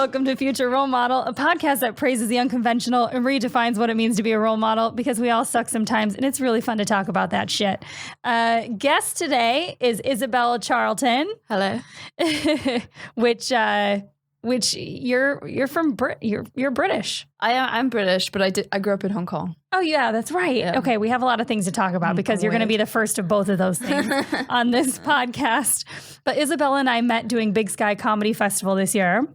Welcome to Future Role Model, a podcast that praises the unconventional and redefines what it means to be a role model, because we all suck sometimes, and it's really fun to talk about that shit. Guest today is Isabella Charlton. Hello. which you're from you're British. I'm British, but I grew up in Hong Kong. Oh yeah, that's right. Yeah. Okay, we have a lot of things to talk about because you're going to be the first of both of those things on this podcast. But Isabella and I met doing Big Sky Comedy Festival this year,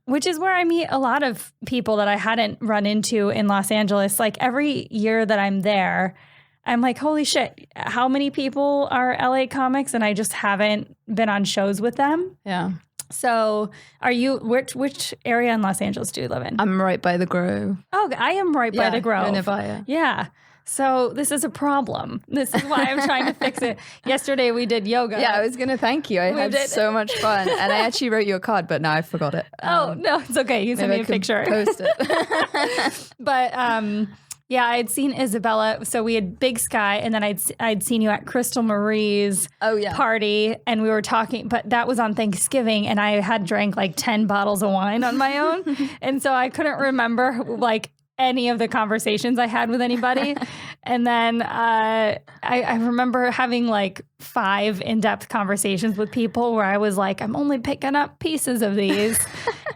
which is where I meet a lot of people that I hadn't run into in Los Angeles. Like every year that I'm there, I'm like, holy shit, how many people are LA comics? And I just haven't been on shows with them. Yeah. So are you, which area in Los Angeles do you live in? I'm right by the Grove. Oh, I am right by the Grove. You're nearby, yeah. So this is a problem. This is why I'm trying to fix it. Yesterday we did yoga. Yeah, I was going to thank you. I had so much fun. And I actually wrote you a card, but now I forgot it. Oh, no, it's okay. You sent me a picture. Post it. But yeah, I had seen Isabella. So we had Big Sky, and then I'd seen you at Crystal Marie's party, and we were talking. But that was on Thanksgiving, and I had drank like 10 bottles of wine on my own, and so I couldn't remember like any of the conversations I had with anybody. And then I remember having like 5 in-depth conversations with people where I was like, I'm only picking up pieces of these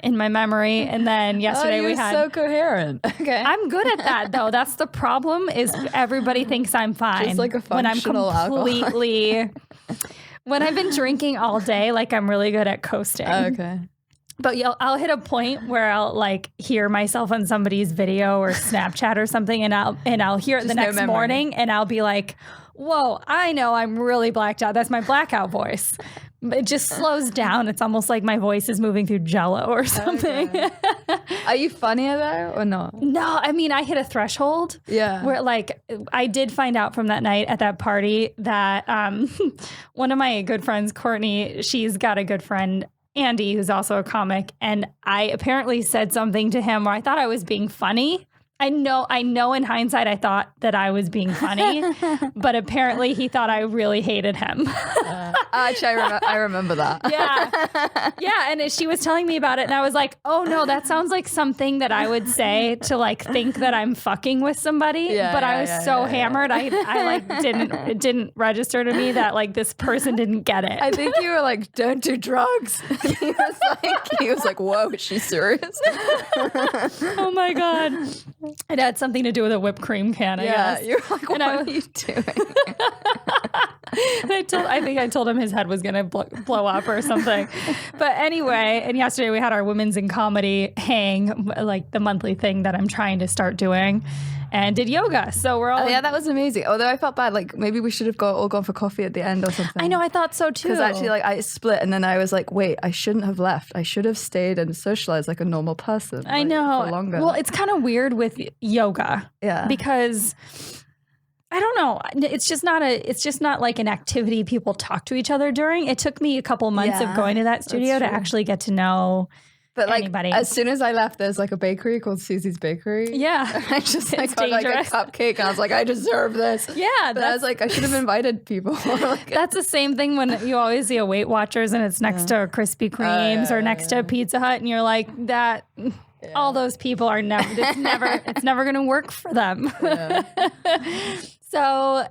in my memory. And then yesterday we had... so coherent. Okay. I'm good at that though. That's the problem, is everybody thinks I'm fine. Just like a functional alcoholic. When I've been drinking all day, like I'm really good at coasting. Okay. But I'll hit a point where I'll like hear myself on somebody's video or Snapchat or something, and I'll hear it the next morning, and I'll be like, "Whoa, I know I'm really blacked out. That's my blackout voice." It just slows down. It's almost like my voice is moving through Jello or something. Okay. Are you funnier though, or not? No, I mean I hit a threshold. Yeah. Where like I did find out from that night at that party that one of my good friends, Courtney, she's got a good friend, Andy, who's also a comic, and I apparently said something to him where I thought I was being funny. I know in hindsight I thought that I was being funny, but apparently he thought I really hated him. Actually, I remember that. Yeah, and she was telling me about it, and I was like, oh no, that sounds like something that I would say to like think that I'm fucking with somebody. But I was so hammered, I like it didn't register to me that like this person didn't get it. I think you were like, don't do drugs. He was like, whoa, is she serious? Oh my God. It had something to do with a whipped cream can, I guess. You're like, what are you doing? I think I told him his head was going to blow up or something. But anyway, and yesterday we had our Women's in Comedy hang, like the monthly thing that I'm trying to start doing, and did yoga. So we're all... Oh, yeah, that was amazing. Although I felt bad, like maybe we should have all gone for coffee at the end or something. I know, I thought so too. Because actually like I split, and then I was like, wait, I shouldn't have left. I should have stayed and socialized like a normal person. I know. For longer. Well, it's kind of weird with yoga. Yeah. Because... I don't know. It's just not like an activity people talk to each other during. It took me a couple months of going to that studio to actually get to know anybody. As soon as I left, there's like a bakery called Susie's Bakery. Yeah. I just got like a cupcake, and I was like, I deserve this. Yeah. But I was like, I should have invited people. That's the same thing when you always see a Weight Watchers and it's next to Krispy Kremes or next to Pizza Hut, and you're like, that... Yeah. All those people are it's never going to work for them. Yeah. So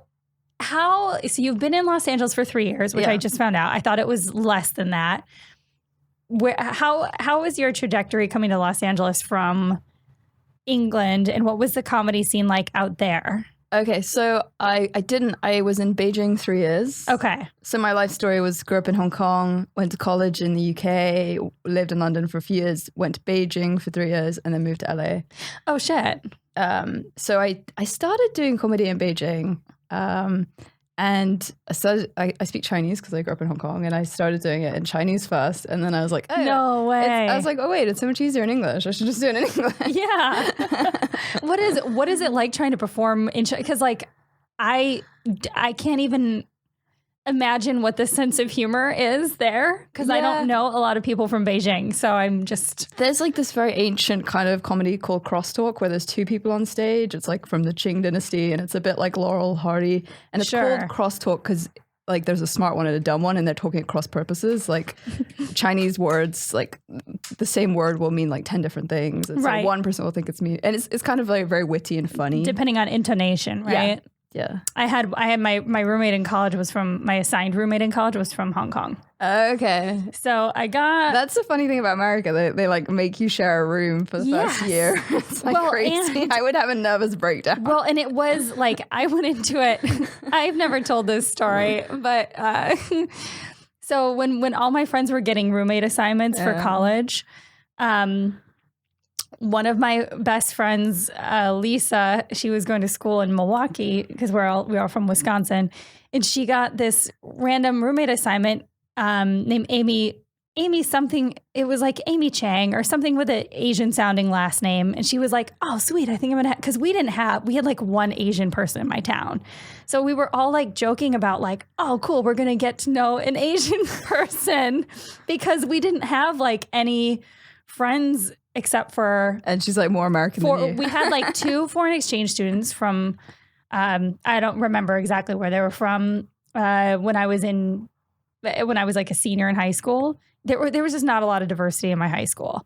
you've been in Los Angeles for 3 years, which I just found out. I thought it was less than that. How was your trajectory coming to Los Angeles from England, and what was the comedy scene like out there? Okay, so I was in Beijing 3 years. Okay. So my life story was grew up in Hong Kong, went to college in the UK, lived in London for a few years, went to Beijing for 3 years, and then moved to LA. Oh, shit. So I started doing comedy in Beijing, and I speak Chinese because I grew up in Hong Kong, and I started doing it in Chinese first, and then I was like, oh, no way. I was like, oh wait, it's so much easier in English. I should just do it in English. Yeah. What is it like trying to perform in China? Because like I can't even imagine what the sense of humor is there, because I don't know a lot of people from Beijing, so I'm just... There's like this very ancient kind of comedy called crosstalk where there's 2 people on stage. It's like from the Qing dynasty, and it's a bit like Laurel Hardy, and it's called crosstalk because like there's a smart one and a dumb one, and they're talking at cross purposes. Like Chinese words, like the same word will mean like 10 different things. And so one person will think it's me, and it's kind of like very witty and funny, depending on intonation, right? Yeah. I had my roommate in college my assigned roommate in college was from Hong Kong. Okay. So that's the funny thing about America. They like make you share a room for the first year. It's like crazy. I would have a nervous breakdown. Well, and it was like, I went into it. I've never told this story, but so when all my friends were getting roommate assignments for college, one of my best friends, Lisa, she was going to school in Milwaukee because we are from Wisconsin, and she got this random roommate assignment named Amy something. It was like Amy Chang or something with an Asian sounding last name. And she was like, oh, sweet. I think I'm going to because we had like one Asian person in my town. So we were all like joking about like, oh, cool. We're going to get to know an Asian person because we didn't have like any friends except for. And she's like more American than you. We had like 2 foreign exchange students from, I don't remember exactly where they were from when I was like a senior in high school. There was just not a lot of diversity in my high school.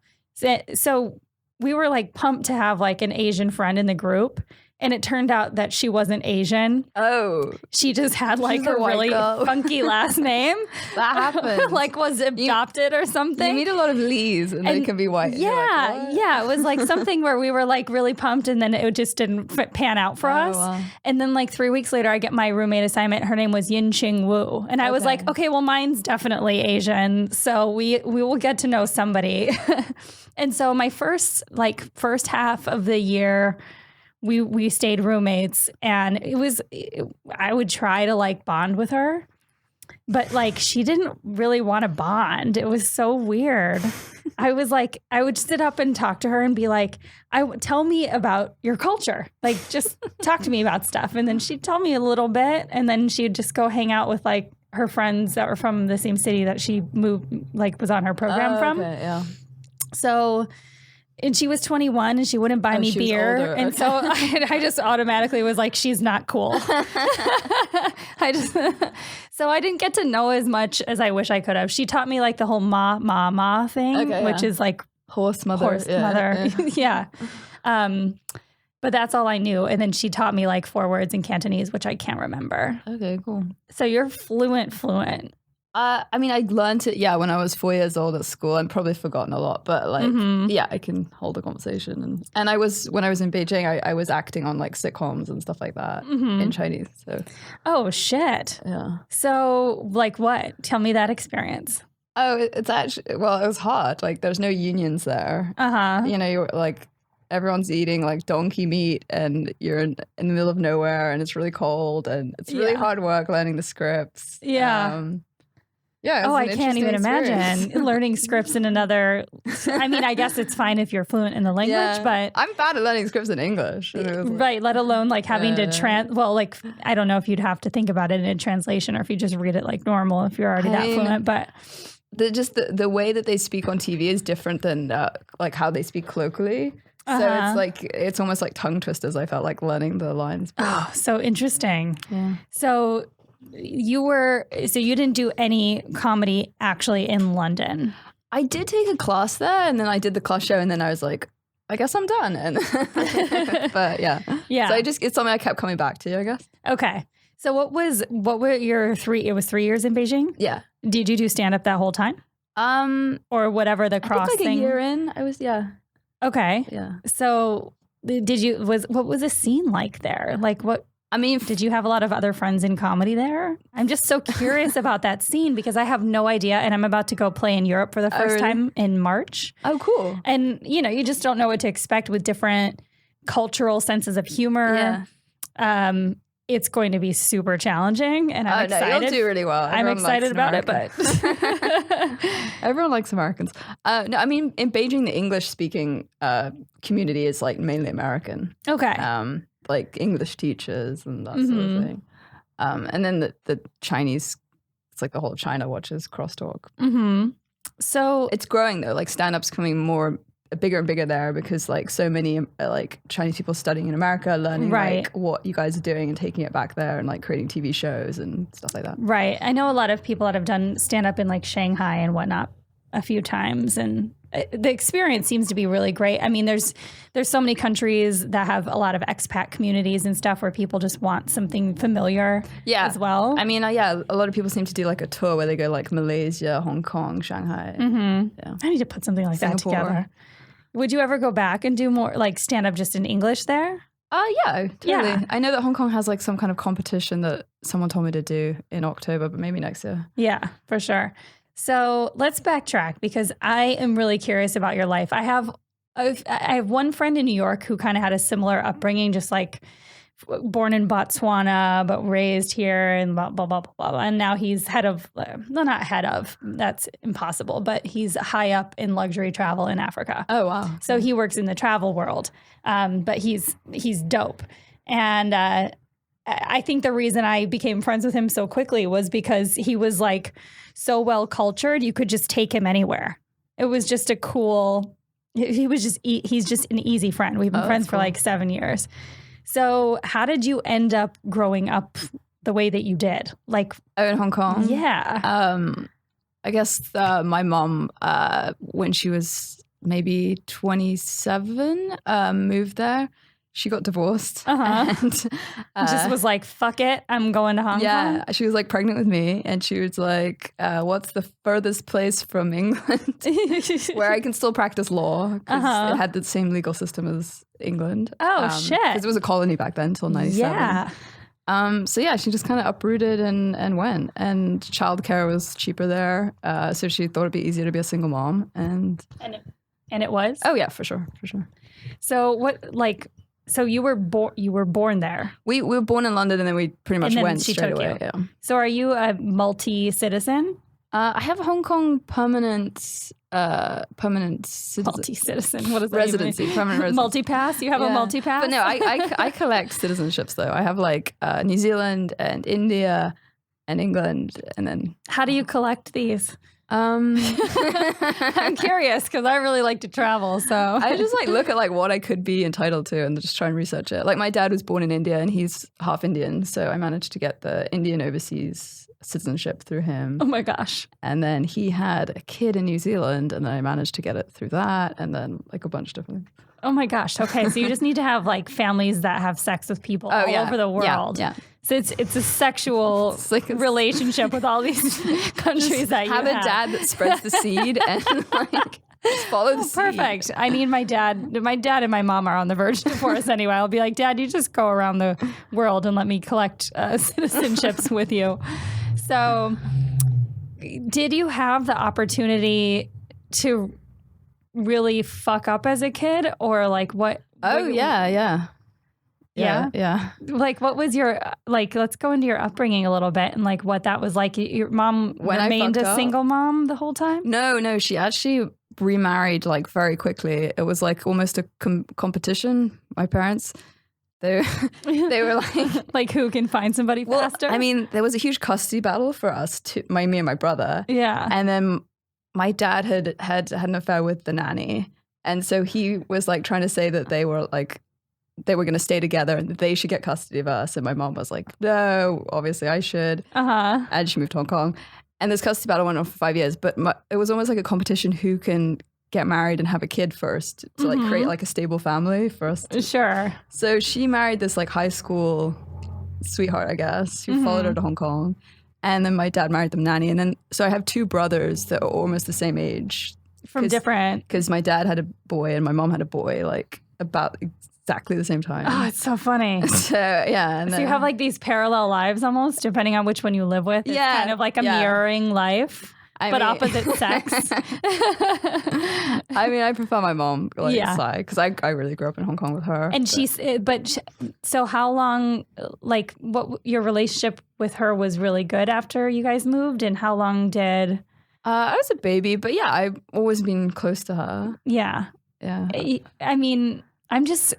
So we were like pumped to have like an Asian friend in the group. And it turned out that she wasn't Asian. Oh. She just had like a really funky last name. That happens. Like was adopted or something. You meet a lot of Lees and they can be white. Yeah. Yeah. It was like something where we were like really pumped and then it just didn't pan out for us. Wow. And then like 3 weeks later, I get my roommate assignment. Her name was Yin Ching Wu. And I was like, okay, well, mine's definitely Asian. So we will get to know somebody. And so my first half of the year, we stayed roommates, and I would try to like bond with her, but like she didn't really want to bond. It was so weird. I would sit up and talk to her and be like, tell me about your culture. Like just talk to me about stuff. And then she'd tell me a little bit, and then she'd just go hang out with like her friends that were from the same city that she was on her program from. Okay, yeah. So, and she was 21 and she wouldn't buy me beer. And so I just automatically was like, she's not cool. So I didn't get to know as much as I wish I could have. She taught me like the whole ma thing, which is like horse mother. Yeah. But that's all I knew. And then she taught me like 4 words in Cantonese, which I can't remember. Okay, cool. So you're fluent. I mean, I learned it, when I was 4 years old at school. I'm probably forgotten a lot, but like, I can hold a conversation. And when I was in Beijing, I was acting on like sitcoms and stuff like that in Chinese. So. Oh, shit. Yeah. So like what? Tell me that experience. Oh, it's actually, it was hard. Like there's no unions there. Uh-huh. You know, you're like, everyone's eating like donkey meat and you're in the middle of nowhere and it's really cold and it's really hard work learning the scripts. Yeah. I can't even imagine learning scripts in another. I mean, I guess it's fine if you're fluent in the language, but I'm bad at learning scripts in English. Right. Let alone like having to I don't know if you'd have to think about it in a translation or if you just read it like normal if you're already that fluent, but. The way that they speak on TV is different than like how they speak locally. So it's almost like tongue twisters. I felt like learning the lines. Oh, so interesting. Yeah. So you didn't do any comedy actually in London. I did take a class there and then I did the class show and then I was like, I guess I'm done. And but yeah. So it's something I kept coming back to, I guess. Okay. So what were your 3? It was 3 years in Beijing? Yeah. Did you do stand up that whole time? Or whatever the cross I think thing? A year in, I was Okay. Yeah. So what was the scene like there? Like what? I mean, did you have a lot of other friends in comedy there? I'm just so curious about that scene because I have no idea. And I'm about to go play in Europe for the first time in March. Oh, cool. And, you just don't know what to expect with different cultural senses of humor. Yeah. It's going to be super challenging and I'm excited. No, you'll do really well. I'm excited about it, but everyone likes Americans. No, I mean, in Beijing, the English-speaking community is like mainly American. Okay. Like English teachers and that sort of thing. And then the Chinese, it's like the whole China watches crosstalk. So it's growing though. Like stand-up's coming more bigger and bigger there because like so many like Chinese people studying in America, learning like what you guys are doing and taking it back there and like creating TV shows and stuff like that. Right. I know a lot of people that have done stand up in like Shanghai and whatnot a few times, and the experience seems to be really great. I mean, there's so many countries that have a lot of expat communities and stuff where people just want something familiar as well. I mean, a lot of people seem to do like a tour where they go like Malaysia, Hong Kong, Shanghai. Yeah. I need to put something like Singapore. That together. Would you ever go back and do more like stand up just in English there? Yeah, totally. Yeah. I know that Hong Kong has like some kind of competition that someone told me to do in October, but maybe next year. Yeah, for sure. So let's backtrack because I am really curious about your life. I have one friend in New York who kind of had a similar upbringing, just like born in Botswana, but raised here and blah, blah, blah, blah, blah. And now he's not head of, that's impossible, but he's high up in luxury travel in Africa. Oh, wow. So he works in the travel world, but he's dope. And I think the reason I became friends with him so quickly was because he was like so well cultured, you could just take him anywhere. It was just a cool, he's just an easy friend. We've been friends for like 7 years. So how did you end up growing up the way that you did? Like in Hong Kong? Yeah. I guess my mom, when she was maybe 27, moved there. She got divorced and just was like, fuck it, I'm going to Hong Kong. Yeah, she was like pregnant with me and she was like, what's the furthest place from England where I can still practice law? Because it had the same legal system as England. Oh, shit. Because it was a colony back then until 97. Yeah. So yeah, she just kind of uprooted and went. And childcare was cheaper there. So she thought it'd be easier to be a single mom. And it was? Oh yeah, for sure. So what, like... So you were born there. We were born in London and then we pretty much went straight away. Yeah. So are you a multi-citizen? I have a Hong Kong permanent citizen. Multi-citizen. What does that residency? Mean? Permanent residency. Multi-pass? You have a multi-pass? But no, I collect citizenships though. I have like New Zealand and India and England, and then. How do you collect these? I'm curious because I really like to travel, so I just like look at like what I could be entitled to and just try and research it. Like my dad was born in India and he's half Indian, so I managed to get the Indian overseas citizenship through him. Oh my gosh. And then he had a kid in New Zealand and then I managed to get it through that, and then like a bunch of different things. Oh my gosh. Okay, so you just need to have like families that have sex with people all over the world. Yeah. So it's a sexual relationship with all these countries that you have. Have a dad that spreads the seed and like just follow the seed. Perfect. I mean, my dad and my mom are on the verge of divorce anyway. I'll be like, Dad, you just go around the world and let me collect citizenships with you. So did you have the opportunity to really fuck up as a kid, or like what? Oh, yeah. Like, what was your, like, let's go into your upbringing a little bit and like what that was like. Your mom remained a single mom the whole time? No, she actually remarried like very quickly. It was like almost a competition. My parents, they were like like who can find somebody faster? I mean, there was a huge custody battle for us, me and my brother. Yeah. And then my dad had an affair with the nanny. And so he was like trying to say that they were going to stay together and they should get custody of us. And my mom was like, no, obviously I should. And she moved to Hong Kong. And this custody battle went on for 5 years. But it was almost like a competition who can get married and have a kid first to like create like a stable family first. Sure. So she married this like high school sweetheart, I guess, who followed her to Hong Kong. And then my dad married the nanny. And then, so I have two brothers that are almost the same age. From different. Because my dad had a boy and my mom had a boy, like about exactly the same time. Oh, it's so funny. So, yeah. So you have like these parallel lives almost, depending on which one you live with. It's kind of like a mirroring life. But opposite sex. I mean, I prefer my mom side because I really grew up in Hong Kong with her. And so how long, like what your relationship with her was really good after you guys moved, and how long did? I was a baby, but yeah, I've always been close to her. Yeah. Yeah. I mean, I just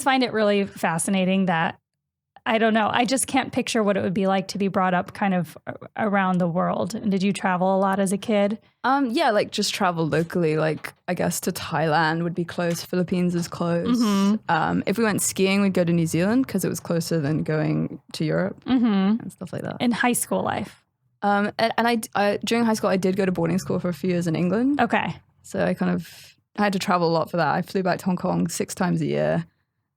find it really fascinating that I don't know. I just can't picture what it would be like to be brought up kind of around the world. And did you travel a lot as a kid? Yeah, like just travel locally. Like I guess to Thailand would be close. Philippines is close. If we went skiing, we'd go to New Zealand because it was closer than going to Europe and stuff like that. In high school life? And I during high school, I did go to boarding school for a few years in England. Okay. So I had to travel a lot for that. I flew back to Hong Kong 6 times a year.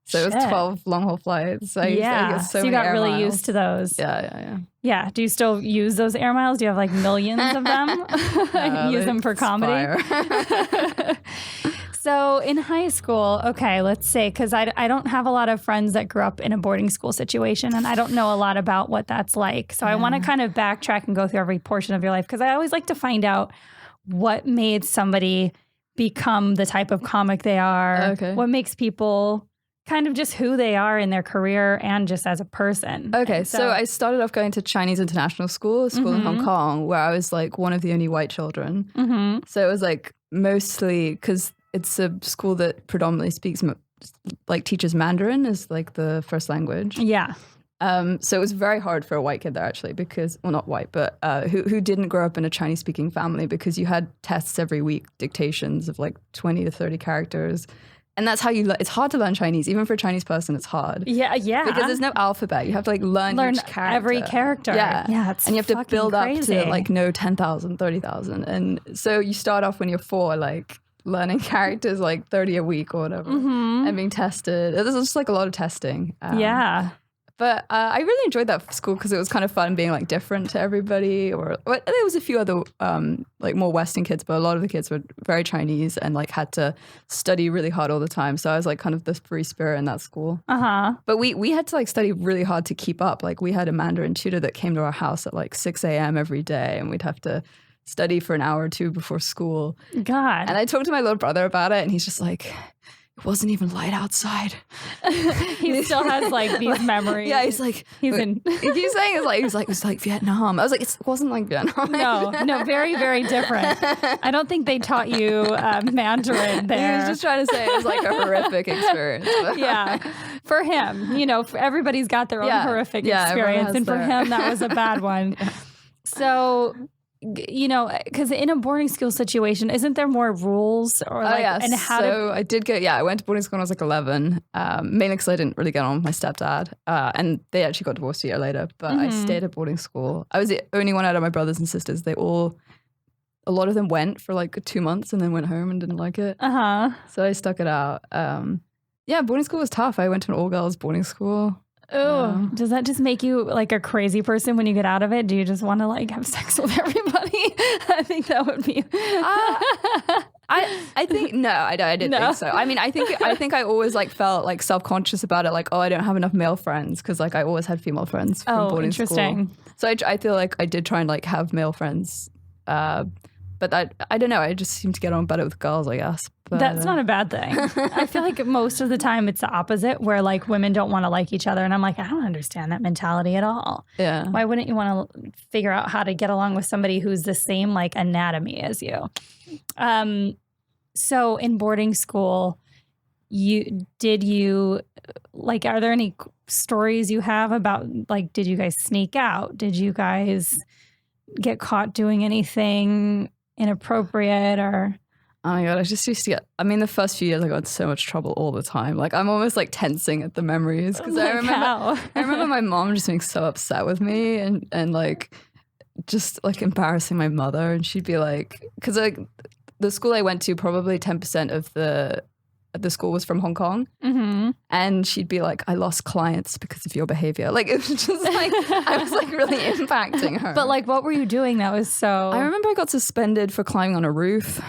So it was 12 long haul flights. So you got really used to those. Yeah. Yeah. Do you still use those air miles? Do you have like millions of them? Use them for comedy? So in high school, okay, let's say, because I don't have a lot of friends that grew up in a boarding school situation, and I don't know a lot about what that's like. So I want to kind of backtrack and go through every portion of your life, because I always like to find out what made somebody become the type of comic they are, what makes people kind of just who they are in their career and just as a person. Okay, so I started off going to Chinese international school, a school in Hong Kong, where I was like one of the only white children. So it was like mostly because it's a school that predominantly speaks, like teaches Mandarin as like the first language. Yeah. So it was very hard for a white kid there actually because, well, not white, but who didn't grow up in a Chinese speaking family, because you had tests every week, dictations of like 20 to 30 characters. And that's how it's hard to learn Chinese. Even for a Chinese person, it's hard. Yeah. Because there's no alphabet. You have to like learn each character. Every character. Yeah. It's and you have to build crazy. up to like know 10,000, 30,000. And so you start off when you're 4, like learning characters like 30 a week or whatever and being tested. There's just like a lot of testing. But I really enjoyed that school because it was kind of fun being like different to everybody. Or there was a few other like more Western kids, but a lot of the kids were very Chinese and like had to study really hard all the time. So I was like kind of the free spirit in that school. But we had to like study really hard to keep up. Like we had a Mandarin tutor that came to our house at like 6 a.m. every day, and we'd have to study for an hour or two before school. God. And I talked to my little brother about it, and he's just like, it wasn't even light outside. He still has like these memories. Yeah, he's like, he keeps saying it was like Vietnam. I was like, it wasn't like Vietnam. No, very, very different. I don't think they taught you Mandarin there. He was just trying to say it was like a horrific experience. Yeah, for him, everybody's got their own horrific experience, and for him, that was a bad one. So, because in a boarding school situation, isn't there more rules or like, and how? So I did I went to boarding school when I was like 11, mainly because I didn't really get on with my stepdad, and they actually got divorced a year later, but I stayed at boarding school. I was the only one out of my brothers and sisters. A lot of them went for like 2 months and then went home and didn't like it. So I stuck it out. Boarding school was tough. I went to an all-girls boarding school. Oh, does that just make you like a crazy person when you get out of it? Do you just want to like have sex with everybody? I think that would be. I think no, I didn't think so. I mean, I think I always like felt like self-conscious about it, like, oh, I don't have enough male friends, because like I always had female friends from boarding school. So I feel like I did try and like have male friends, but I don't know. I just seem to get on better with girls, I guess. But, that's not a bad thing. I feel like most of the time it's the opposite, where like women don't want to like each other. And I'm like, I don't understand that mentality at all. Yeah. Why wouldn't you want to figure out how to get along with somebody who's the same like anatomy as you? So in boarding school, are there any stories you have about like, did you guys sneak out? Did you guys get caught doing anything inappropriate or? Oh my God, I just used to the first few years I got in so much trouble all the time. Like I'm almost like tensing at the memories, because I remember my mom just being so upset with me and like just like embarrassing my mother. And she'd be like, because like the school I went to, probably 10% of the school was from Hong Kong. And she'd be like, I lost clients because of your behavior. Like it was just like, I was like really impacting her. But like, what were you doing that was so? I remember I got suspended for climbing on a roof.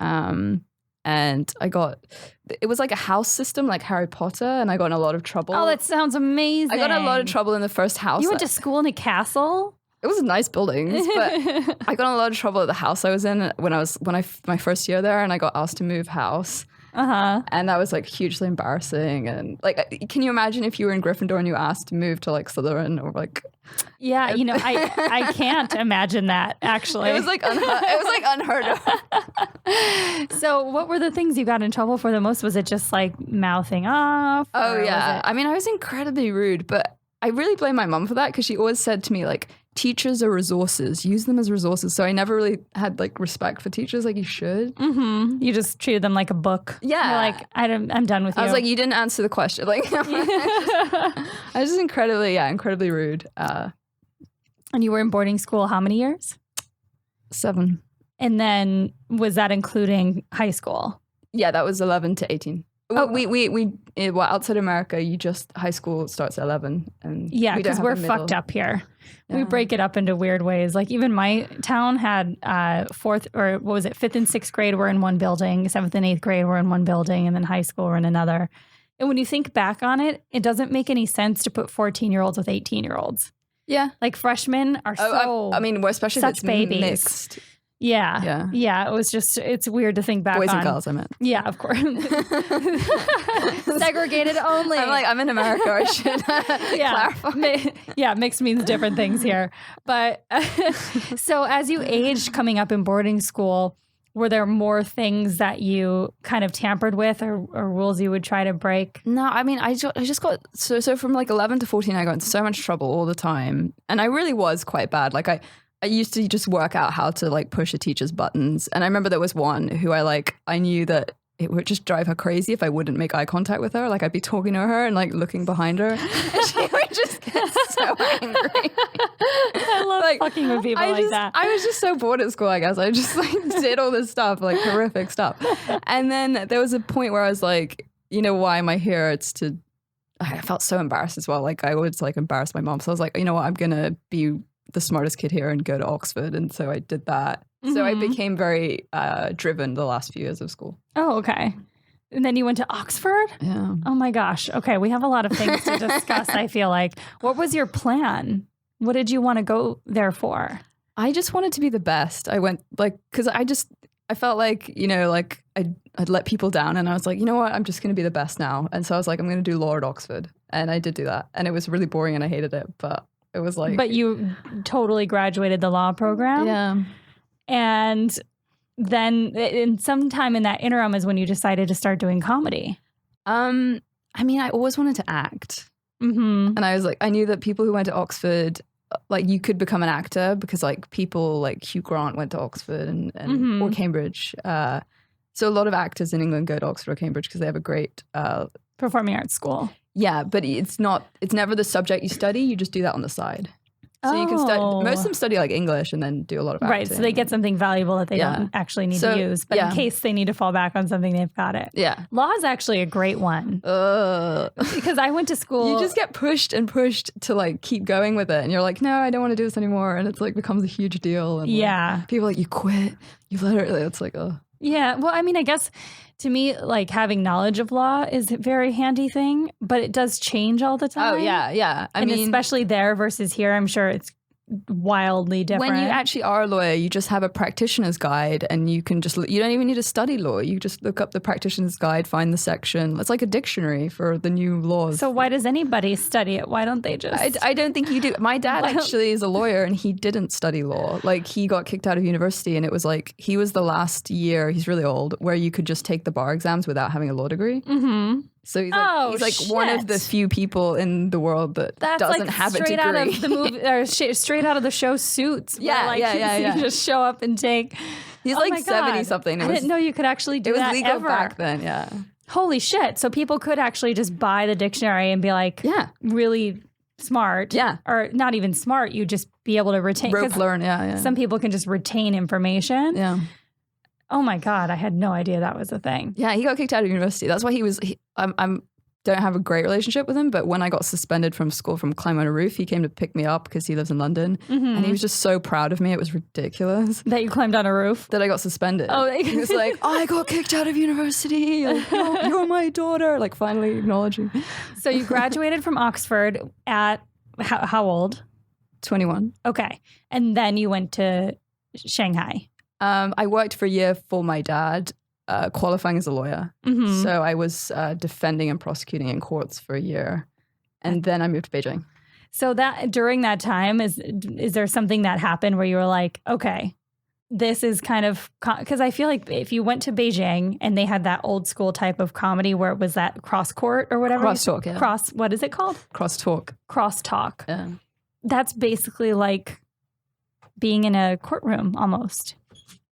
And it was like a house system like Harry Potter, and I got in a lot of trouble. Oh, that sounds amazing. I got in a lot of trouble in the first house. You went to school in a castle? It was nice buildings, but I got in a lot of trouble at the house I was in my first year there, and I got asked to move house. And that was like hugely embarrassing. And like, can you imagine if you were in Gryffindor and you asked to move to like Slytherin or like? Yeah, I can't imagine that actually. It was like unheard of. So what were the things you got in trouble for the most? Was it just like mouthing off? Oh yeah. I mean, I was incredibly rude, but I really blame my mum for that because she always said to me, like, teachers are resources. Use them as resources. So I never really had, like, respect for teachers like you should. Mm-hmm. You just treated them like a book. Yeah. You're like, I'm done with you. I was like, you didn't answer the question. Like, I was just incredibly rude. And you were in boarding school how many years? 7. And then was that including high school? Yeah, that was 11 to 18. Oh, well, outside America, high school starts at 11. And yeah, because we're fucked up here. Yeah. We break it up into weird ways. Like even my town had 5th and 6th grade were in one building, 7th and 8th grade were in one building, and then high school were in another. And when you think back on it, it doesn't make any sense to put 14-year-olds with 18-year-olds. Yeah. Like freshmen are especially such if it's babies. Mixed. Yeah. It was just, it's weird to think back Boys on. and girls, I meant. Yeah, of course. Segregated only. I'm in America. I should clarify. Mixed means different things here. But so as you aged coming up in boarding school, were there more things that you kind of tampered with or rules you would try to break? No, I mean, I just got, so from like 11 to 14, I got in so much trouble all the time. And I really was quite bad. Like I used to just work out how to like push a teacher's buttons. And I remember there was one who I knew that it would just drive her crazy if I wouldn't make eye contact with her. Like I'd be talking to her and like looking behind her and she would just get so angry. I love fucking with people like that. I was just so bored at school, I guess. I just like did all this stuff, like horrific stuff. And then there was a point where I was like, you know, why am I here? I felt so embarrassed as well. Like I would like embarrass my mom. So I was like, you know what, I'm going to be the smartest kid here and go to Oxford. And so I did that. Mm-hmm. So I became very driven the last few years of school. Oh, okay. And then you went to Oxford? Yeah. Oh my gosh. Okay. We have a lot of things to discuss, I feel like. What was your plan? What did you want to go there for? I just wanted to be the best. I went like, because I felt like, you know, like I'd let people down and I was like, you know what, I'm just going to be the best now. And so I was like, I'm going to do law at Oxford. And I did do that. And it was really boring and I hated it, but it was like. But you totally graduated the law program? Yeah. And then sometime in that interim is when you decided to start doing comedy. I mean, I always wanted to act. Mm-hmm. And I was like, I knew that people who went to Oxford, like you could become an actor because like people like Hugh Grant went to Oxford and mm-hmm. or Cambridge. So a lot of actors in England go to Oxford or Cambridge because they have a great performing arts school. Yeah, but it's never the subject you study. You just do that on the side. So you can study, most of them study like English and then do a lot of acting. Right, so they get something valuable that they don't actually need to use. But in case they need to fall back on something, they've got it. Yeah. Law is actually a great one. Because I went to school. You just get pushed and pushed to like keep going with it. And you're like, no, I don't want to do this anymore. And it's like becomes a huge deal. And like, people are like, you quit. You literally, it's like, oh. Yeah. Well, I mean, I guess to me, like having knowledge of law is a very handy thing, but it does change all the time. Oh, yeah. Yeah. I mean, especially there versus here, I'm sure it's wildly different. When you actually are a lawyer, you just have a practitioner's guide and you can just, you don't even need to study law. You just look up the practitioner's guide, find the section. It's like a dictionary for the new laws. So why does anybody study it? Why don't they just? I don't think you do. My dad actually is a lawyer and he didn't study law. Like he got kicked out of university and it was like, he was the last year, he's really old, where you could just take the bar exams without having a law degree. Mm-hmm. So he's like one of the few people in the world that doesn't have a degree. Straight out of the movie, or straight out of the show Suits. Yeah. You just show up and take. He's like 70 something. I didn't know you could actually do that. It was legal back then. Yeah. Holy shit! So people could actually just buy the dictionary and be like, really smart. Yeah. Or not even smart. You just be able to retain. Rope learn. Yeah. Some people can just retain information. Yeah. Oh my God, I had no idea that was a thing. Yeah, he got kicked out of university. That's why don't have a great relationship with him, but when I got suspended from school from climbing on a roof, he came to pick me up because he lives in London. Mm-hmm. And he was just so proud of me. It was ridiculous. That you climbed on a roof? That I got suspended. Oh, he was like, I got kicked out of university. Like, you're my daughter. Like finally acknowledging. So you graduated from Oxford at how old? 21. Okay. And then you went to Shanghai. I worked for a year for my dad, qualifying as a lawyer. Mm-hmm. So I was defending and prosecuting in courts for a year. And then I moved to Beijing. So that during that time, is there something that happened where you were like, okay, this is kind of, because I feel like if you went to Beijing and they had that old school type of comedy where it was that cross court or whatever. Crosstalk, yeah. What is it called? Crosstalk. Crosstalk. Yeah. That's basically like being in a courtroom almost,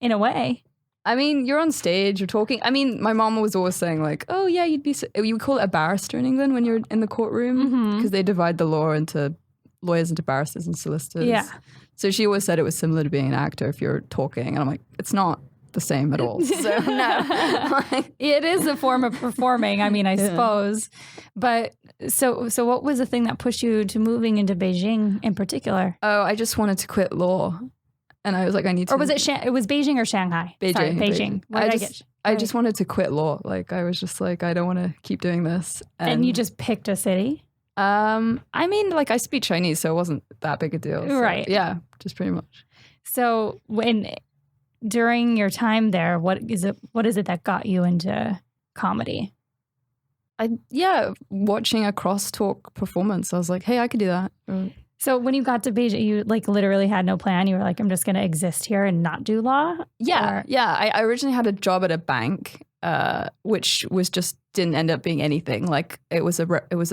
in a way. I mean, you're on stage, you're talking. I mean, my mom was always saying like, oh yeah, you would call it a barrister in England when you're in the courtroom because they divide the law into lawyers into barristers and solicitors. Yeah. So she always said it was similar to being an actor if you're talking. And I'm like, it's not the same at all. So no. It is a form of performing, I mean, I suppose. But so what was the thing that pushed you to moving into Beijing in particular? Oh, I just wanted to quit law. And I was like, I need to. Or was it was Beijing or Shanghai? Beijing. Sorry, Beijing. What did I just wanted to quit law. Like, I was just like, I don't want to keep doing this. And you just picked a city? I mean, like, I speak Chinese, so it wasn't that big a deal. So, right. Yeah, just pretty much. So during your time there, what is it that got you into comedy? Watching a crosstalk performance, I was like, hey, I could do that. So when you got to Beijing, you like literally had no plan. You were like, I'm just going to exist here and not do law? Yeah. I originally had a job at a bank, which was just didn't end up being anything. Like it was a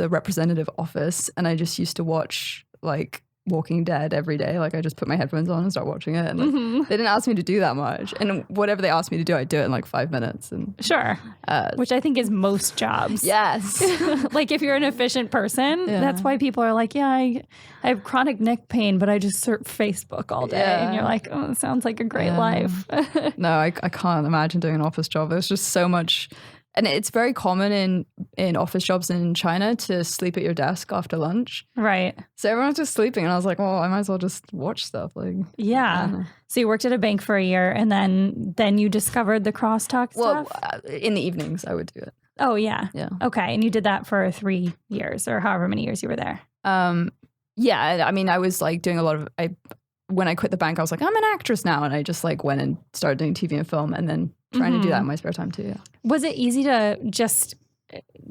representative office, and I just used to watch like Walking Dead every day. Like I just put my headphones on and start watching it. And like, they didn't ask me to do that much. And whatever they asked me to do, I'd do it in like 5 minutes. And sure. Which I think is most jobs. Yes. Like if you're an efficient person, that's why people are like, yeah, I have chronic neck pain, but I just surf Facebook all day. Yeah. And you're like, oh, it sounds like a great life. No, I can't imagine doing an office job. There's just so much. And it's very common in office jobs in China to sleep at your desk after lunch. Right. So everyone's just sleeping. And I was like, well, I might as well just watch stuff. Like, yeah. So you worked at a bank for a year and then you discovered the crosstalk stuff? Well, in the evenings I would do it. Oh, yeah. Yeah. Okay. And you did that for 3 years or however many years you were there. Yeah. I mean, I was like doing a lot of, when I quit the bank, I was like, I'm an actress now. And I just like went and started doing TV and film and then trying to do that in my spare time too. Yeah. Was it easy to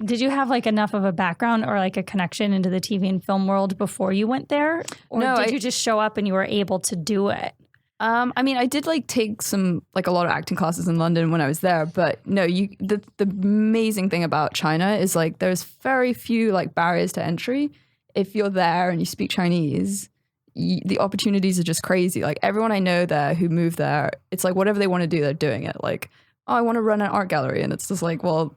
did you have like enough of a background or like a connection into the TV and film world before you went there? Or did you just show up and you were able to do it? I mean, I did like take some, like a lot of acting classes in London when I was there, but no, the amazing thing about China is like, there's very few like barriers to entry. If you're there and you speak Chinese, the opportunities are just crazy. Like everyone I know there who moved there, it's like whatever they want to do, they're doing it. Like, oh, I want to run an art gallery. And it's just like, well,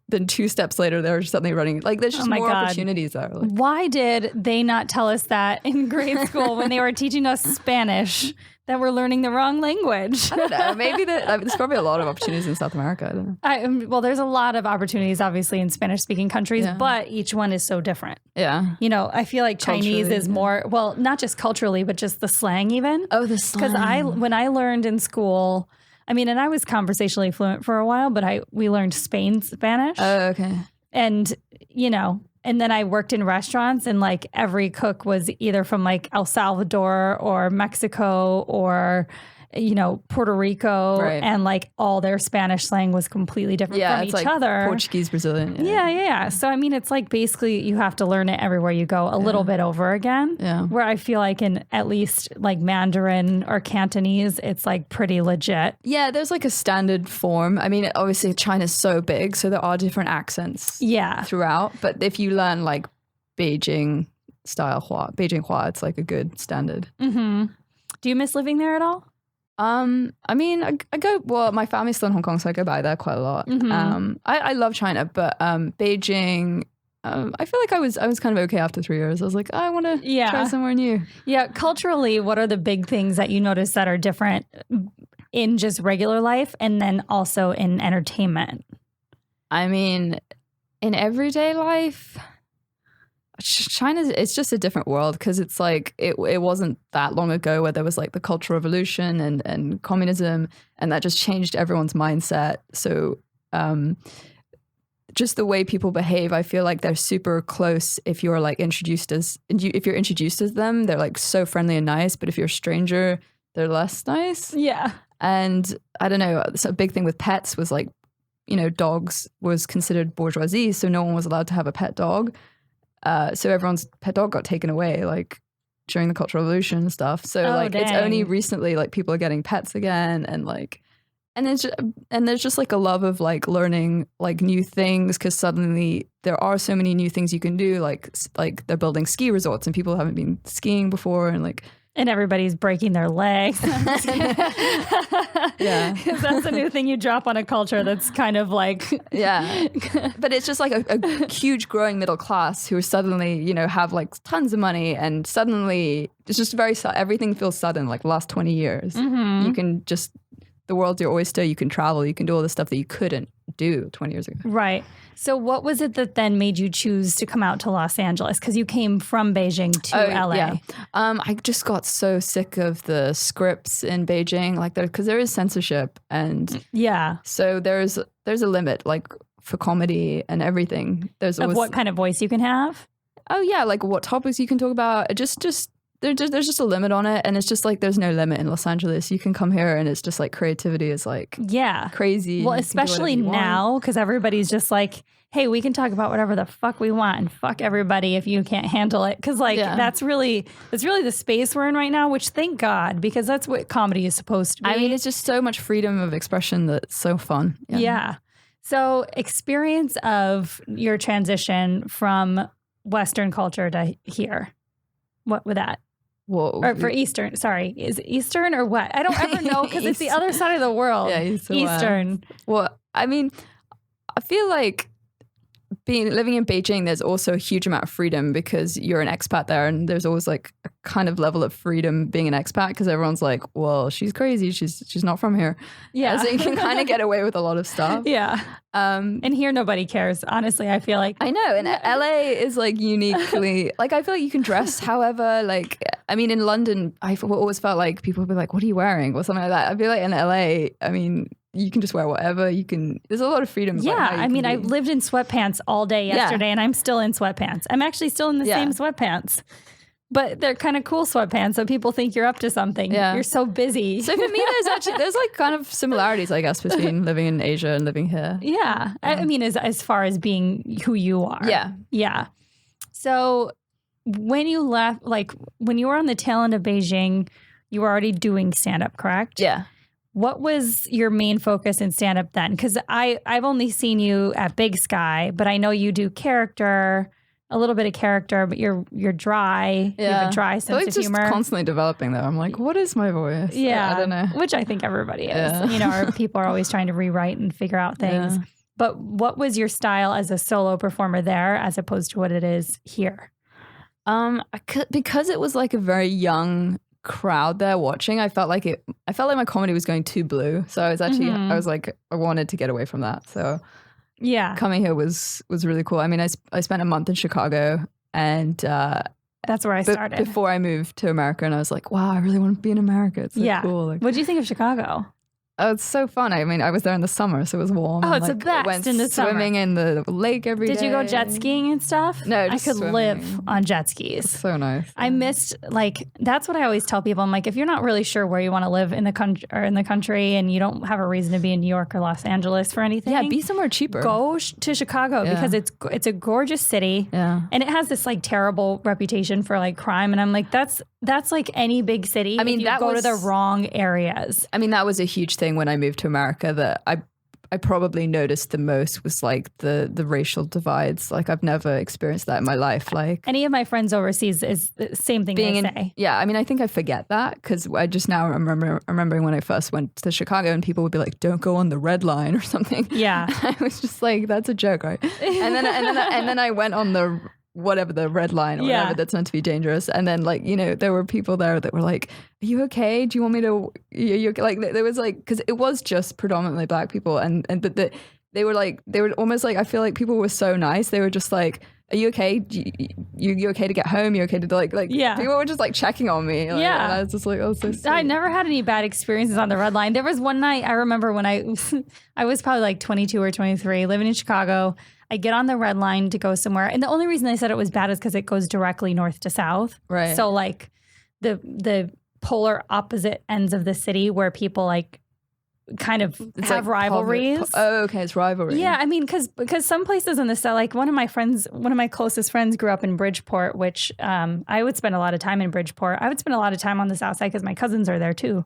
then 2 steps later, they're suddenly running. Like there's just more opportunities there. Like, why did they not tell us that in grade school when they were teaching us Spanish? That we're learning the wrong language. I don't know. Maybe there's probably a lot of opportunities in South America. I don't know. Well, there's a lot of opportunities, obviously, in Spanish-speaking countries, but each one is so different. Yeah. You know, I feel like Chinese is more, well, not just culturally, but just the slang even. Oh, the slang. Because when I learned in school, I mean, and I was conversationally fluent for a while, but we learned Spanish. Oh, okay. And, you know, and then I worked in restaurants and like every cook was either from like El Salvador or Mexico or, you know, Puerto Rico. Right. And like all their Spanish slang was completely different from each other. Portuguese, Brazilian. Yeah. So, I mean, it's like basically you have to learn it everywhere you go a little bit over again. Yeah. Where I feel like in at least like Mandarin or Cantonese, it's like pretty legit. Yeah, there's like a standard form. I mean, obviously China's so big, so there are different accents throughout. But if you learn like Beijing Hua, it's like a good standard. Mm-hmm. Do you miss living there at all? I mean, I go, well, my family's still in Hong Kong, so I go by there quite a lot. Mm-hmm. I love China, but Beijing, I feel like I was kind of okay after 3 years. I was like, I want to try somewhere new. Yeah. Culturally, what are the big things that you notice that are different in just regular life and then also in entertainment? I mean, in everyday life, it's just a different world because it's like it wasn't that long ago where there was like the Cultural Revolution and communism, and that just changed everyone's mindset. So just the way people behave, I feel like they're super close. If you're like introduced as them, they're like so friendly and nice. But if you're a stranger, they're less nice. Yeah. And I don't know. So a big thing with pets was like, you know, dogs was considered bourgeoisie, so no one was allowed to have a pet dog. So everyone's pet dog got taken away. Like during the Cultural Revolution and stuff. So like it's only recently like people are getting pets again, and like there's just like a love of like learning like new things, because suddenly there are so many new things you can do. Like they're building ski resorts and people haven't been skiing before, and everybody's breaking their legs. Yeah. That's a new thing you drop on a culture that's kind of like... Yeah. But it's just like a huge growing middle class who suddenly, you know, have like tons of money, and suddenly it's just everything feels sudden, like the last 20 years. You can just... The world's your oyster. You can travel. You can do all the stuff that you couldn't do 20 years ago. Right. So what was it that then made you choose to come out to Los Angeles? Because you came from Beijing to LA. Yeah. I just got so sick of the scripts in Beijing, like because there is censorship, and so there's a limit, like for comedy and everything. There's always, of what kind of voice you can have. Oh yeah, like what topics you can talk about. There's just a limit on it, and it's just like there's no limit in Los Angeles. You can come here, and it's just like creativity is like crazy. Well, especially now, because everybody's just like, hey, we can talk about whatever the fuck we want, and fuck everybody if you can't handle it. Because like that's really the space we're in right now. Which thank God, because that's what comedy is supposed to be. I mean, it's just so much freedom of expression that's so fun. Yeah. So experience of your transition from Western culture to here. What with that? Whoa. Or for Eastern, sorry. Is it Eastern or what? I don't ever know, because it's the other side of the world. Yeah, Eastern. Well, I mean, I feel like living in Beijing, there's also a huge amount of freedom because you're an expat there, and there's always like a kind of level of freedom being an expat, because everyone's like, well, she's crazy. She's not from here. Yeah. So you can kind of get away with a lot of stuff. Yeah. And here nobody cares. Honestly, I feel like. I know. And LA is like uniquely, like I feel like you can dress however, like, I mean, in London, I always felt like people would be like, what are you wearing? Or something like that. I feel like in LA, I mean, you can just wear whatever. There's a lot of freedom. Yeah. I mean, I lived in sweatpants all day yesterday, and I'm still in sweatpants. I'm actually still in the same sweatpants. But they're kind of cool sweatpants, so people think you're up to something. Yeah. You're so busy. So for me, there's like kind of similarities, I guess, between living in Asia and living here. Yeah. I mean, as far as being who you are. Yeah. Yeah. So when you left, like when you were on the tail end of Beijing, you were already doing stand-up, correct? Yeah. What was your main focus in stand-up then? Because I've only seen you at Big Sky, but I know you do character. A little bit of character, but you're dry. Yeah. You have a dry sense of humor. Just constantly developing though. I'm like, what is my voice? Yeah. I don't know. Which I think everybody is. Yeah. You know, people are always trying to rewrite and figure out things. Yeah. But what was your style as a solo performer there as opposed to what it is here? Because it was like a very young crowd there watching, I felt like my comedy was going too blue. So I was actually, I wanted to get away from that. So yeah, coming here was really cool. I mean, I spent a month in Chicago, and that's where I started before I moved to America. And I was like, wow, I really want to be in America. It's so cool. Like, what do you think of Chicago? Oh, it's so fun. I mean, I was there in the summer, so it was warm. Oh, it's the best went in the summer. Swimming in the lake every day. Did you go jet skiing and stuff? No, I could live on jet skis. It's so nice. I missed, like, that's what I always tell people. I'm like, if you're not really sure where you want to live in the country and you don't have a reason to be in New York or Los Angeles for anything, be somewhere cheaper. Go to Chicago because it's a gorgeous city. Yeah. And it has this like terrible reputation for like crime. And I'm like, that's like any big city. I mean, if you go to the wrong areas. I mean, that was a huge thing when I moved to America that I probably noticed the most was like the racial divides. Like I've never experienced that in my life. Like any of my friends overseas is the same thing they say. Yeah, I mean, I think I forget that because I just now remembering when I first went to Chicago and people would be like, "Don't go on the red line" or something. Yeah, I was just like, "That's a joke, right?" And then I went on the red line or whatever that's meant to be dangerous. And then like, you know, there were people there that were like, are you okay? Do you want me to, you like, there was like, cause it was just predominantly black people. But they were almost like, I feel like people were so nice. They were just like, are you okay? You okay to get home? You okay to like people were just like checking on me. Like, and I was just like, oh, so sweet. I never had any bad experiences on the red line. There was one night I remember when I was probably like 22 or 23 living in Chicago. I get on the red line to go somewhere. And the only reason I said it was bad is because it goes directly north to south. Right. So like the polar opposite ends of the city where people like kind of it's have rivalries. Okay, it's rivalry. Yeah, I mean, because some places in the South, like one of my closest friends grew up in Bridgeport, which I would spend a lot of time in Bridgeport. I would spend a lot of time on the South Side because my cousins are there too.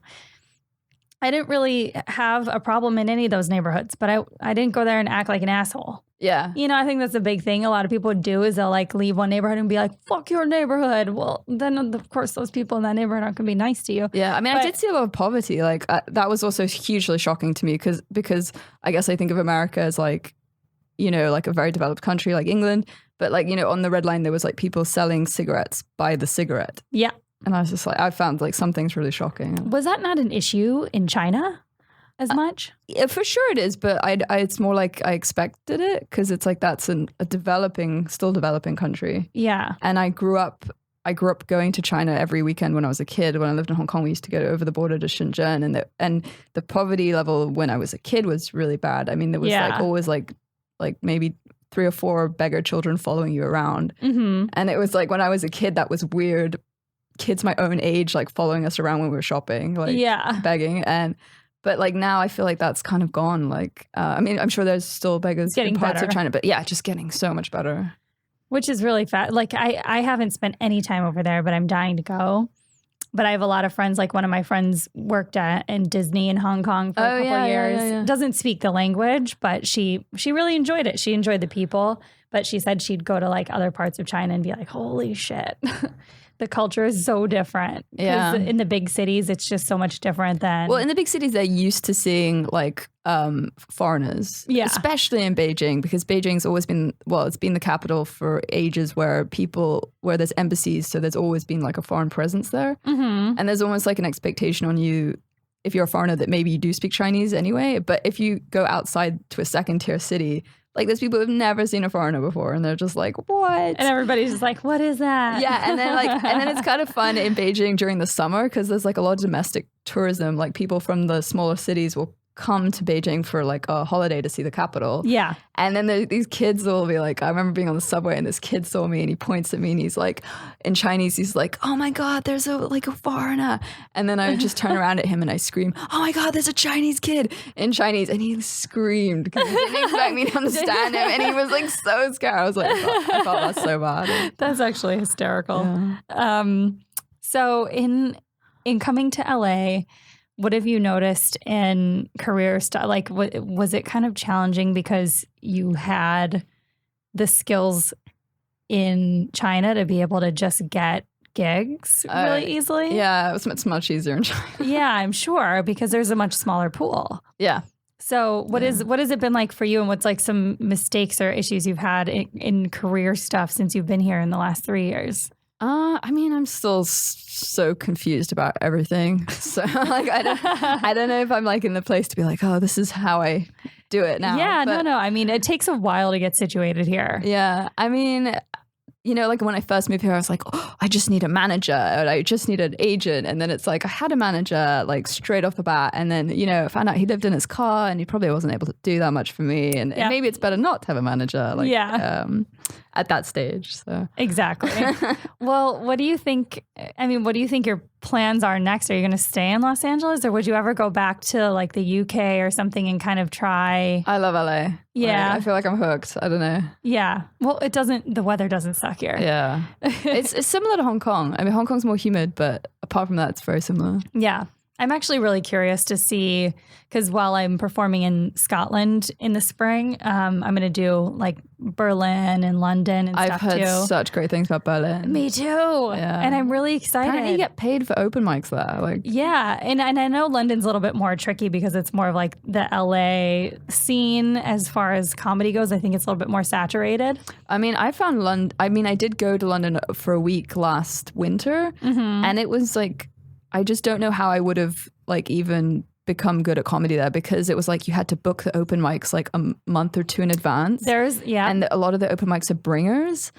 I didn't really have a problem in any of those neighborhoods, but I didn't go there and act like an asshole. Yeah. You know, I think that's a big thing a lot of people would do is they'll like leave one neighborhood and be like, fuck your neighborhood. Well, then of course those people in that neighborhood aren't going to be nice to you. Yeah. I mean, I did see a lot of poverty. Like that was also hugely shocking to me because I guess I think of America as like, you know, like a very developed country like England. But like, you know, on the Red Line, there was like people selling cigarettes by the cigarette. Yeah. And I was just like, I found like some things really shocking. Was that not an issue in China as much? Yeah, for sure it is, but it's more like I expected it because it's like that's a still developing country. Yeah. And I grew up going to China every weekend when I was a kid. When I lived in Hong Kong, we used to go over the border to Shenzhen, and the poverty level when I was a kid was really bad. I mean, there was like always like maybe 3 or 4 beggar children following you around. Mm-hmm. And it was like when I was a kid, that was weird. Kids my own age like following us around when we were shopping, like begging. But like now I feel like that's kind of gone. Like I mean, I'm sure there's still beggars in parts of China, but yeah, just getting so much better. Which is really fast. Like I haven't spent any time over there, but I'm dying to go. But I have a lot of friends, like one of my friends worked in Disney in Hong Kong for a couple of years. Yeah. Doesn't speak the language, but she really enjoyed it. She enjoyed the people, but she said she'd go to like other parts of China and be like, holy shit. The culture is so different. Yeah. In the big cities, it's just so much different than... Well, in the big cities, they're used to seeing like foreigners. Yeah. Especially in Beijing, because Beijing's always been, well, it's been the capital for ages where there's embassies. So there's always been like a foreign presence there. Mm-hmm. And there's almost like an expectation on you, if you're a foreigner, that maybe you do speak Chinese anyway. But if you go outside to a second tier city, like there's people who've never seen a foreigner before and they're just like, what? And everybody's just like, what is that? Yeah. And then it's kind of fun in Beijing during the summer because there's like a lot of domestic tourism. Like people from the smaller cities will come to Beijing for like a holiday to see the capital. Yeah. And then these kids will be like, I remember being on the subway and this kid saw me and he points at me and he's like, in Chinese, he's like, oh my God, there's a foreigner. And then I would just turn around at him and I scream, oh my God, there's a Chinese kid in Chinese. And he screamed because he didn't expect me to understand him. And he was like so scared. I was like, I felt that so bad. That's actually hysterical. Yeah. So in coming to LA, what have you noticed in career stuff? Like, was it kind of challenging because you had the skills in China to be able to just get gigs really easily? Yeah, it's much easier in China. Yeah, I'm sure, because there's a much smaller pool. Yeah. So what has it been like for you, and what's like some mistakes or issues you've had in career stuff since you've been here in the last 3 years? I mean, I'm still so confused about everything. So like, I don't know if I'm like in the place to be like, oh, this is how I do it now. Yeah, but, no. I mean, it takes a while to get situated here. Yeah. I mean, you know, like when I first moved here, I was like, oh, I just need a manager, or I just need an agent. And then it's like, I had a manager like straight off the bat. And then, you know, found out he lived in his car and he probably wasn't able to do that much for me. And maybe it's better not to have a manager at that stage. So exactly. Well, what do you think? I mean, what do you think your plans are next? Are you going to stay in Los Angeles, or would you ever go back to like the UK or something and kind of try? I love LA. Yeah. Like, I feel like I'm hooked. I don't know. Yeah. Well, the weather doesn't suck here. Yeah. It's similar to Hong Kong. I mean, Hong Kong's more humid, but apart from that, it's very similar. Yeah. I'm actually really curious to see, because while I'm performing in Scotland in the spring, I'm going to do like Berlin and London and stuff too. I've heard such great things about Berlin. Me too. Yeah. And I'm really excited. Apparently you get paid for open mics there. Like, yeah. And I know London's a little bit more tricky because it's more of like the LA scene as far as comedy goes. I think it's a little bit more saturated. I mean, I did go to London for a week last winter, and it was like, I just don't know how I would have like even become good at comedy there, because it was like you had to book the open mics like a month or 2 in advance. And a lot of the open mics are bringers.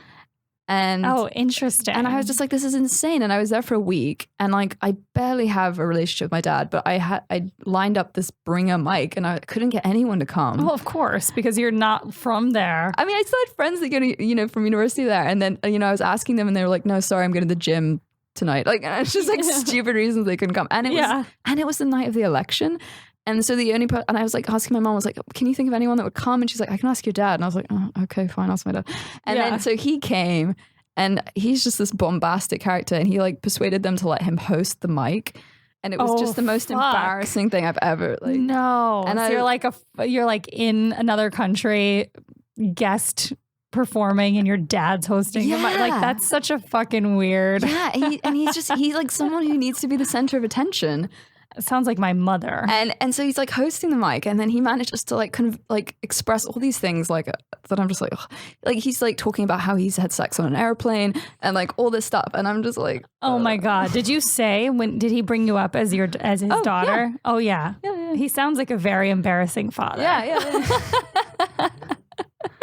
And oh, interesting. And I was just like, this is insane. And I was there for a week, and like I barely have a relationship with my dad, but I lined up this bringer mic and I couldn't get anyone to come. Well, of course, because you're not from there. I mean, I still had friends that go to, you know, from university there, and then, you know, I was asking them and they were like, no, sorry, I'm going to the gym tonight. Like, it's just like stupid reasons they couldn't come. And it was the night of the election. And so the only person, and I was like asking my mom, I was like, can you think of anyone that would come? And she's like, I can ask your dad. And I was like, oh, okay, fine, ask my dad. And then so he came, and he's just this bombastic character, and he like persuaded them to let him host the mic. And it was just the most embarrassing thing I've ever like. No. And so you're like in another country, guest performing, and your dad's hosting. Yeah. Like, that's such a fucking weird. Yeah. He's like someone who needs to be the center of attention. It sounds like my mother. And so he's like hosting the mic, and then he manages to like kind of like express all these things like that I'm just like, ugh. Like he's like talking about how he's had sex on an airplane and like all this stuff, and I'm just like, oh my God. Did you say did he bring you up as his daughter? Yeah. Oh yeah. Yeah. He sounds like a very embarrassing father. Yeah.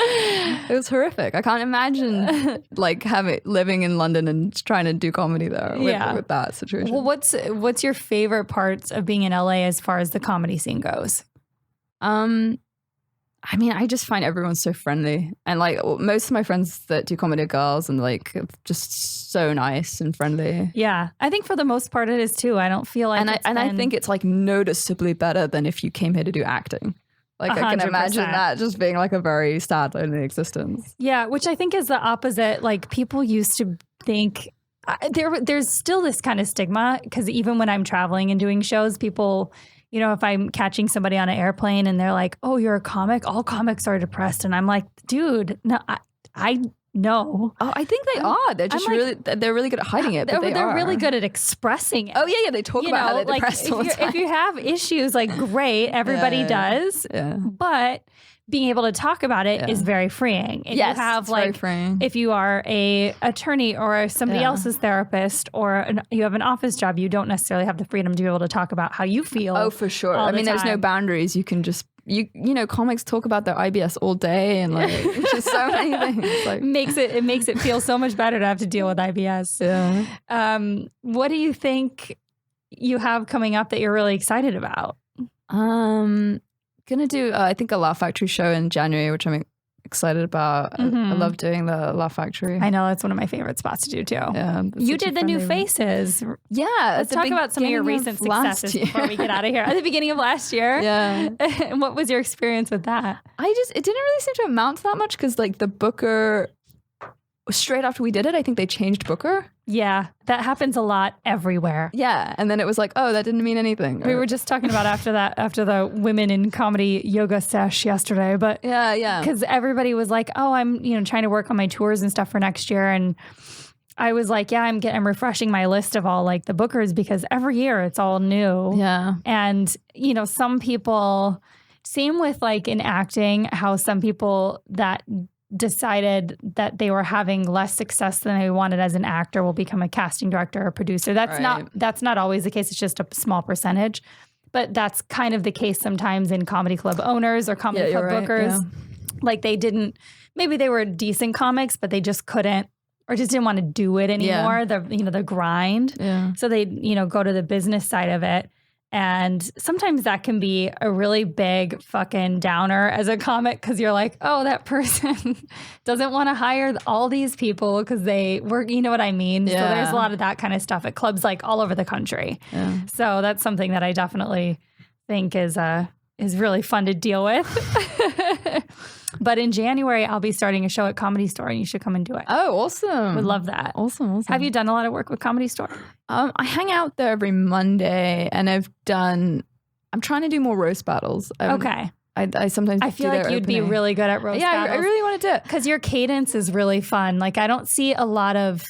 It was horrific. I can't imagine like living in London and trying to do comedy there with that situation. Well, what's your favorite parts of being in LA as far as the comedy scene goes? I mean, I just find everyone so friendly, and like most of my friends that do comedy are girls, and like just so nice and friendly. Yeah, I think for the most part it is too. I don't feel like, I think it's like noticeably better than if you came here to do acting. Like 100%. I can imagine that just being like a very sad, lonely existence. Yeah, which I think is the opposite. Like people used to think there's still this kind of stigma, because even when I'm traveling and doing shows, people, you know, if I'm catching somebody on an airplane and they're like, "Oh, you're a comic? All comics are depressed," and I'm like, "Dude, no, I know." Oh, I think they are. They're just they're really good at hiding it. But they're really good at expressing it. Oh yeah. They talk about how they're depressed all the time. If you have issues, like great, everybody does. Yeah. But being able to talk about it is very freeing. If you have like, if you are a attorney or somebody else's therapist, or you have an office job, you don't necessarily have the freedom to be able to talk about how you feel. Oh, for sure. I mean, there's no boundaries. You can just you know, comics talk about their IBS all day, and like just so many things. Like it makes it feel so much better to have to deal with IBS. Yeah. What do you think you have coming up that you're really excited about? Gonna do I think a Laugh Factory show in January, which I'm excited about. I love doing the Laugh Factory. I know, that's one of my favorite spots to do too. Yeah, you did the New Faces. Yeah, let's talk about some of your recent successes before we get out of here. At the beginning of last year. Yeah. And what was your experience with that? It didn't really seem to amount to that much, because like the booker, straight after we did it, I think they changed booker. Yeah, that happens a lot everywhere. Yeah, and then it was like, oh, that didn't mean anything. We were just talking about after the women in comedy yoga sesh yesterday, but yeah, because everybody was like, oh, I'm trying to work on my tours and stuff for next year, and I was like, yeah, I'm refreshing my list of all like the bookers, because every year it's all new. Yeah, and some people, same with like in acting, how some people that decided that they were having less success than they wanted as an actor will become a casting director or producer. That's not always the case. It's just a small percentage, but that's kind of the case sometimes in comedy club owners or comedy club bookers. Yeah. Like maybe they were decent comics, but they just couldn't, or just didn't want to do it anymore. The grind. Yeah. So they, go to the business side of it. And sometimes that can be a really big fucking downer as a comic, because you're like, oh, that person doesn't want to hire all these people because they work, you know what I mean? Yeah. So there's a lot of that kind of stuff at clubs like all over the country. Yeah. So that's something that I definitely think is really fun to deal with. But in January, I'll be starting a show at Comedy Store, and you should come and do it. Oh, awesome. Would love that. Awesome. Have you done a lot of work with Comedy Store? I hang out there every Monday, and I'm trying to do more roast battles. Okay. I sometimes I feel like you'd be really good at roast battles. Yeah, I really want to do it. Because your cadence is really fun. Like, I don't see a lot of...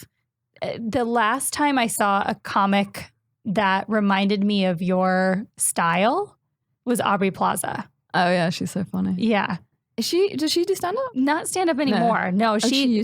The last time I saw a comic that reminded me of your style was Aubrey Plaza. Oh, yeah, she's so funny. Yeah. Does she do stand-up? Not stand-up anymore. No, she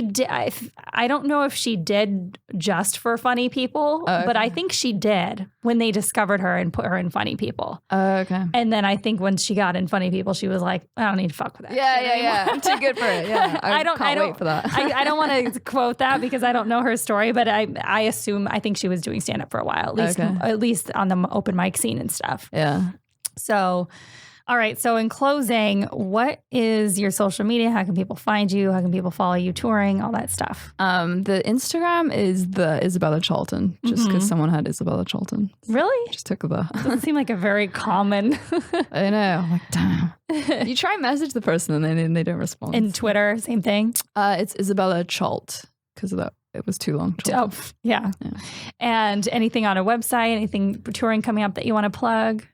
did. I don't know if she did just for Funny People, but I think she did when they discovered her and put her in Funny People. Oh, okay. And then I think when she got in Funny People, she was like, I don't need to fuck with that. Yeah. I'm too good for it. Yeah, I can't wait for that. I don't want to quote that because I don't know her story, but I think she was doing stand-up for a while, at least on the open mic scene and stuff. Yeah. So... All right. So in closing, what is your social media? How can people find you? How can people follow you touring? All that stuff. The Instagram is the Isabella Charlton, just because someone had Isabella Charlton. Really? Just took the. Doesn't seem like a very common. I know. I'm like, damn. You try and message the person and they don't respond. And Twitter, same thing. It's Isabella Chalt because of that. It was too long. Oh, yeah. And anything on a website? Anything touring coming up that you want to plug?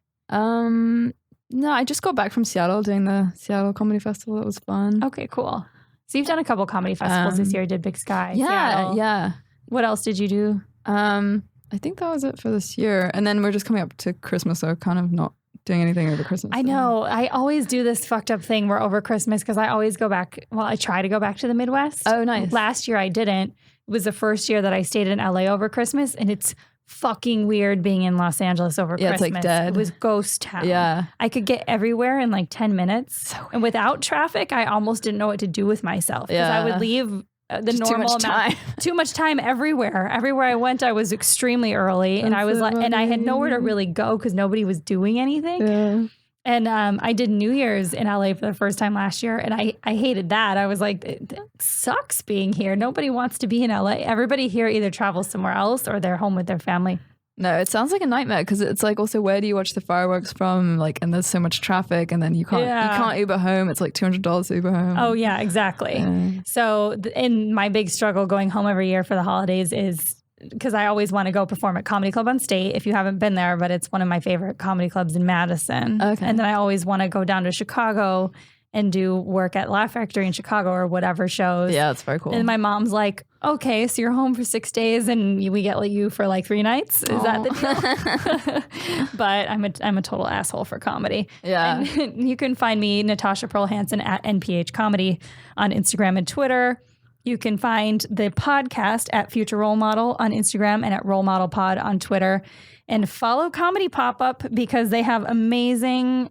No, I just got back from Seattle doing the Seattle Comedy Festival. It was fun. Okay, cool. So you've done a couple comedy festivals this year. Did Big Sky, Seattle. Yeah. What else did you do? I think that was it for this year. And then we're just coming up to Christmas, so kind of not doing anything over Christmas. I know. I always do this fucked up thing where over Christmas, because I always go back. Well, I try to go back to the Midwest. Oh, nice. Last year I didn't. It was the first year that I stayed in LA over Christmas, and it's fucking weird being in Los Angeles over Christmas. It's like dead. It was ghost town. Yeah. I could get everywhere in like 10 minutes. And without traffic, I almost didn't know what to do with myself. Because I would leave the just normal too much time. Too much time everywhere. Everywhere I went, I was extremely early. And I was like, and I had nowhere to really go because nobody was doing anything. Yeah. And I did New Year's in LA for the first time last year. And I hated that. I was like, it sucks being here. Nobody wants to be in LA. Everybody here either travels somewhere else or they're home with their family. No, it sounds like a nightmare because it's like also where do you watch the fireworks from? Like, and there's so much traffic, and then you can't Uber home. It's like $200 to Uber home. Oh yeah, exactly. Yeah. So, in my big struggle going home every year for the holidays is because I always want to go perform at Comedy Club on State. If you haven't been there, but it's one of my favorite comedy clubs in Madison. Okay. And then I always want to go down to Chicago and do work at Laugh Factory in Chicago or whatever shows. Yeah, that's very cool. And my mom's like, okay, so you're home for 6 days and we get you for like 3 nights. Is that the deal? But I'm a total asshole for comedy. Yeah. And you can find me, Natasha Pearl Hansen, at NPH Comedy on Instagram and Twitter. You can find the podcast at Future Role Model on Instagram and at Role Model Pod on Twitter. And follow Comedy Pop-Up because they have amazing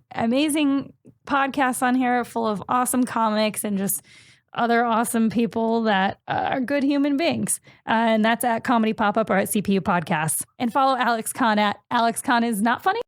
podcasts on here full of awesome comics and just other awesome people that are good human beings. And that's at Comedy Pop-Up or at CPU Podcasts. And follow Alex Kahn at Alex Kahn is not funny.